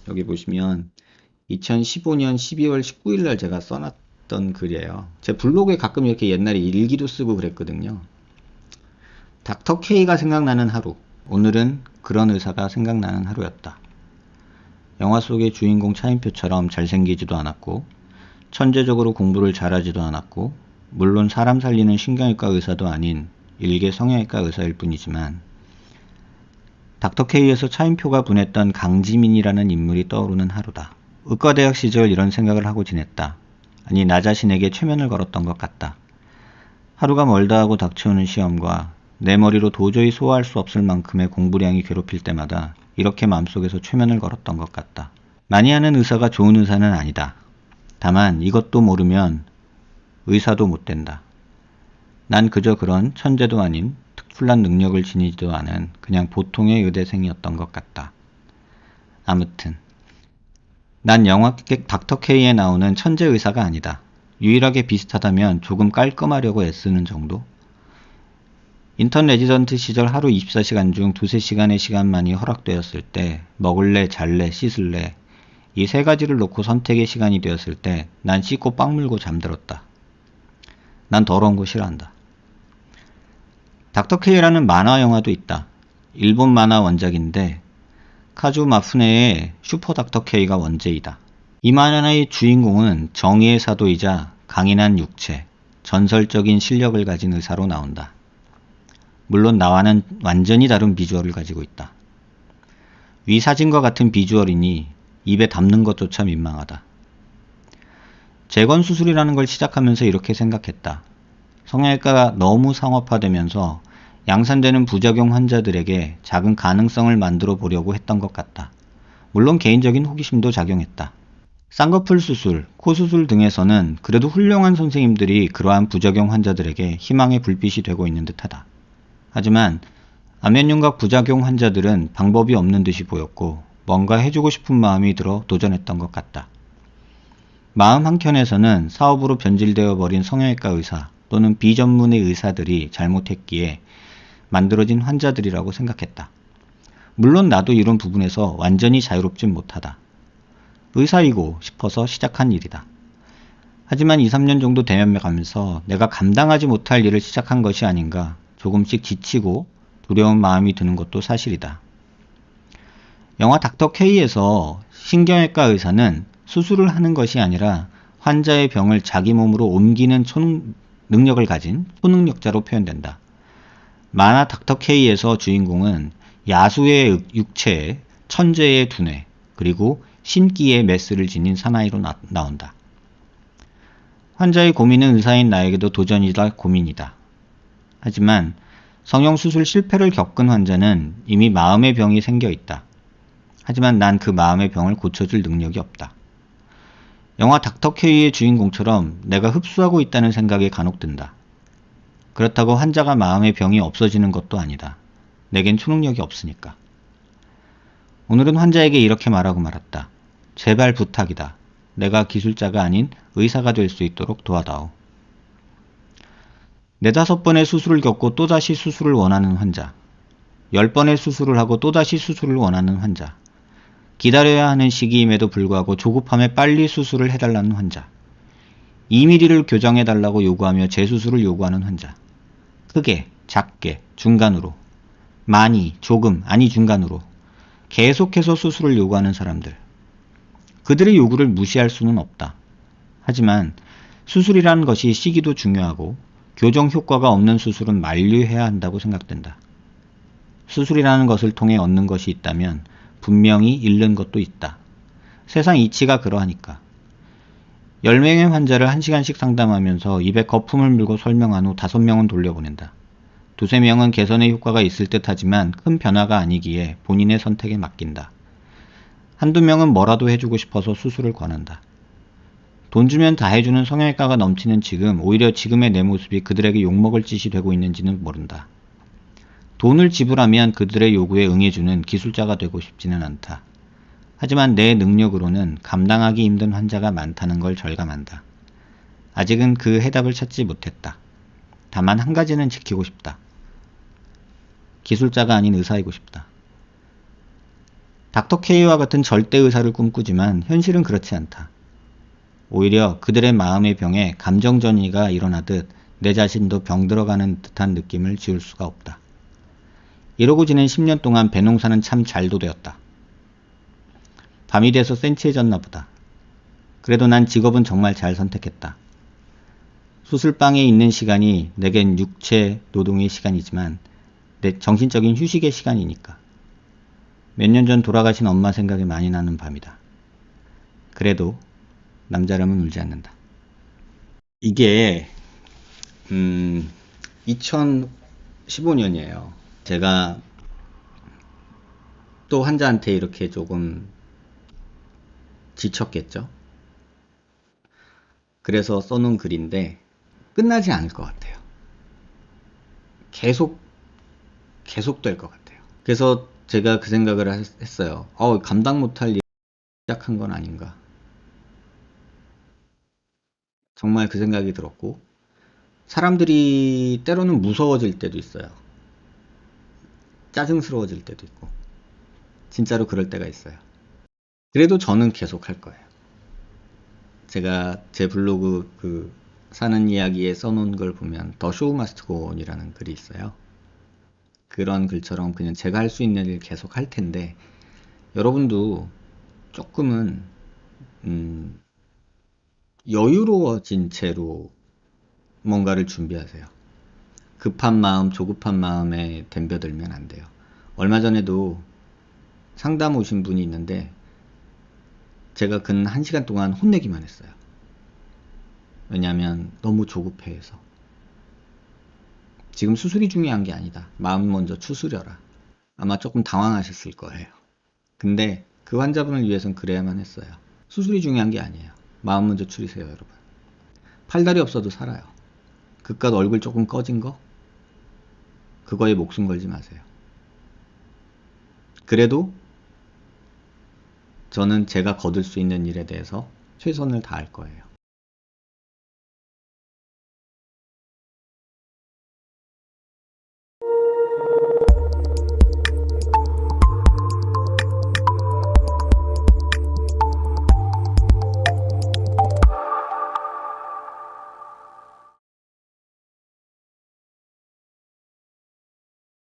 여기 보시면 2015년 12월 19일 날 제가 써놨던 글이에요. 제 블로그에 가끔 이렇게 옛날에 일기도 쓰고 그랬거든요. 닥터 K가 생각나는 하루. 오늘은 그런 의사가 생각나는 하루였다. 영화 속의 주인공 차인표처럼 잘생기지도 않았고 천재적으로 공부를 잘하지도 않았고 물론 사람 살리는 신경외과 의사도 아닌 일개 성형외과 의사일 뿐이지만 닥터 K에서 차인표가 보냈던 강지민이라는 인물이 떠오르는 하루다. 의과대학 시절 이런 생각을 하고 지냈다. 아니 나 자신에게 최면을 걸었던 것 같다. 하루가 멀다 하고 닥쳐오는 시험과 내 머리로 도저히 소화할 수 없을 만큼의 공부량이 괴롭힐 때마다 이렇게 마음속에서 최면을 걸었던 것 같다. 많이 하는 의사가 좋은 의사는 아니다. 다만 이것도 모르면 의사도 못 된다. 난 그저 그런 천재도 아닌 특출난 능력을 지니지도 않은 그냥 보통의 의대생이었던 것 같다. 아무튼 난 영화 닥터 K에 나오는 천재 의사가 아니다. 유일하게 비슷하다면 조금 깔끔하려고 애쓰는 정도? 인턴 레지던트 시절 하루 24시간 중 2~3시간의 시간만이 허락되었을 때 먹을래, 잘래, 씻을래 이 세 가지를 놓고 선택의 시간이 되었을 때 난 씻고 빵 물고 잠들었다. 난 더러운 거 싫어한다. 닥터 K라는 만화 영화도 있다. 일본 만화 원작인데 카즈 마푸네의 슈퍼 닥터 K가 원제이다. 이 만화의 주인공은 정의의 사도이자 강인한 육체, 전설적인 실력을 가진 의사로 나온다. 물론 나와는 완전히 다른 비주얼을 가지고 있다. 위 사진과 같은 비주얼이니 입에 담는 것조차 민망하다. 재건수술이라는 걸 시작하면서 이렇게 생각했다. 성형외과가 너무 상업화되면서 양산되는 부작용 환자들에게 작은 가능성을 만들어 보려고 했던 것 같다. 물론 개인적인 호기심도 작용했다. 쌍꺼풀 수술, 코 수술 등에서는 그래도 훌륭한 선생님들이 그러한 부작용 환자들에게 희망의 불빛이 되고 있는 듯하다. 하지만 안면윤곽 부작용 환자들은 방법이 없는 듯이 보였고 뭔가 해주고 싶은 마음이 들어 도전했던 것 같다. 마음 한켠에서는 사업으로 변질되어 버린 성형외과 의사 또는 비전문의 의사들이 잘못했기에 만들어진 환자들이라고 생각했다. 물론 나도 이런 부분에서 완전히 자유롭진 못하다. 의사이고 싶어서 시작한 일이다. 하지만 2~3년 정도 되면가면서 내가 감당하지 못할 일을 시작한 것이 아닌가 조금씩 지치고 두려운 마음이 드는 것도 사실이다. 영화 닥터 K에서 신경외과 의사는 수술을 하는 것이 아니라 환자의 병을 자기 몸으로 옮기는 능력을 가진 초능력자로 표현된다. 만화 닥터 K에서 주인공은 야수의 육체에 천재의 두뇌 그리고 신기의 메스를 지닌 사나이로 나온다. 환자의 고민은 의사인 나에게도 도전이라 고민이다. 하지만 성형수술 실패를 겪은 환자는 이미 마음의 병이 생겨 있다. 하지만 난 그 마음의 병을 고쳐줄 능력이 없다. 영화 닥터 K의 주인공처럼 내가 흡수하고 있다는 생각이 간혹 든다. 그렇다고 환자가 마음의 병이 없어지는 것도 아니다. 내겐 초능력이 없으니까. 오늘은 환자에게 이렇게 말하고 말았다. 제발 부탁이다. 내가 기술자가 아닌 의사가 될 수 있도록 도와다오. 4~5번의 수술을 겪고 또다시 수술을 원하는 환자. 10번의 수술을 하고 또다시 수술을 원하는 환자. 기다려야 하는 시기임에도 불구하고 조급함에 빨리 수술을 해달라는 환자. 2mm를 교정해달라고 요구하며 재수술을 요구하는 환자. 크게, 작게, 중간으로. 많이, 조금, 아니 중간으로. 계속해서 수술을 요구하는 사람들. 그들의 요구를 무시할 수는 없다. 하지만 수술이라는 것이 시기도 중요하고 교정 효과가 없는 수술은 만류해야 한다고 생각된다. 수술이라는 것을 통해 얻는 것이 있다면 분명히 잃는 것도 있다. 세상 이치가 그러하니까. 10명의 환자를 1시간씩 상담하면서 입에 거품을 물고 설명한 후 5명은 돌려보낸다. 2~3명은 개선의 효과가 있을 듯 하지만 큰 변화가 아니기에 본인의 선택에 맡긴다. 1~2명은 뭐라도 해주고 싶어서 수술을 권한다. 돈 주면 다 해주는 성형외과가 넘치는 지금 오히려 지금의 내 모습이 그들에게 욕먹을 짓이 되고 있는지는 모른다. 돈을 지불하면 그들의 요구에 응해주는 기술자가 되고 싶지는 않다. 하지만 내 능력으로는 감당하기 힘든 환자가 많다는 걸 절감한다. 아직은 그 해답을 찾지 못했다. 다만 한 가지는 지키고 싶다. 기술자가 아닌 의사이고 싶다. 닥터 K와 같은 절대 의사를 꿈꾸지만 현실은 그렇지 않다. 오히려 그들의 마음의 병에 감정전이가 일어나듯 내 자신도 병들어가는 듯한 느낌을 지울 수가 없다. 이러고 지낸 10년 동안 배농사는 참 잘도 되었다. 밤이 돼서 센치해졌나 보다. 그래도 난 직업은 정말 잘 선택했다. 수술방에 있는 시간이 내겐 육체 노동의 시간이지만 내 정신적인 휴식의 시간이니까. 몇 년 전 돌아가신 엄마 생각이 많이 나는 밤이다. 그래도 남자라면 울지 않는다. 이게 2015년이에요. 제가 또 환자한테 이렇게 조금 지쳤겠죠. 그래서 써놓은 글인데 끝나지 않을 것 같아요. 계속 될 것 같아요. 그래서 제가 그 생각을 했어요. 감당 못할 일 시작한 건 아닌가. 정말 그 생각이 들었고, 사람들이 때로는 무서워질 때도 있어요. 짜증스러워질 때도 있고, 진짜로 그럴 때가 있어요. 그래도 저는 계속 할 거예요. 제가 제 블로그 사는 이야기에 써놓은 걸 보면 더 쇼우 마스트 고 온이라는 글이 있어요. 그런 글처럼 그냥 제가 할 수 있는 일 계속 할 텐데, 여러분도 조금은 여유로워진 채로 뭔가를 준비하세요. 급한 마음, 조급한 마음에 덤벼들면 안 돼요. 얼마 전에도 상담 오신 분이 있는데 제가 근 1시간 동안 혼내기만 했어요. 왜냐하면 너무 조급해해서. 지금 수술이 중요한 게 아니다. 마음 먼저 추스려라. 아마 조금 당황하셨을 거예요. 근데 그 환자분을 위해선 그래야만 했어요. 수술이 중요한 게 아니에요. 마음 먼저 추리세요, 여러분. 팔다리 없어도 살아요. 그깟 얼굴 조금 꺼진 거? 그거에 목숨 걸지 마세요. 그래도 저는 제가 거둘 수 있는 일에 대해서 최선을 다할 거예요.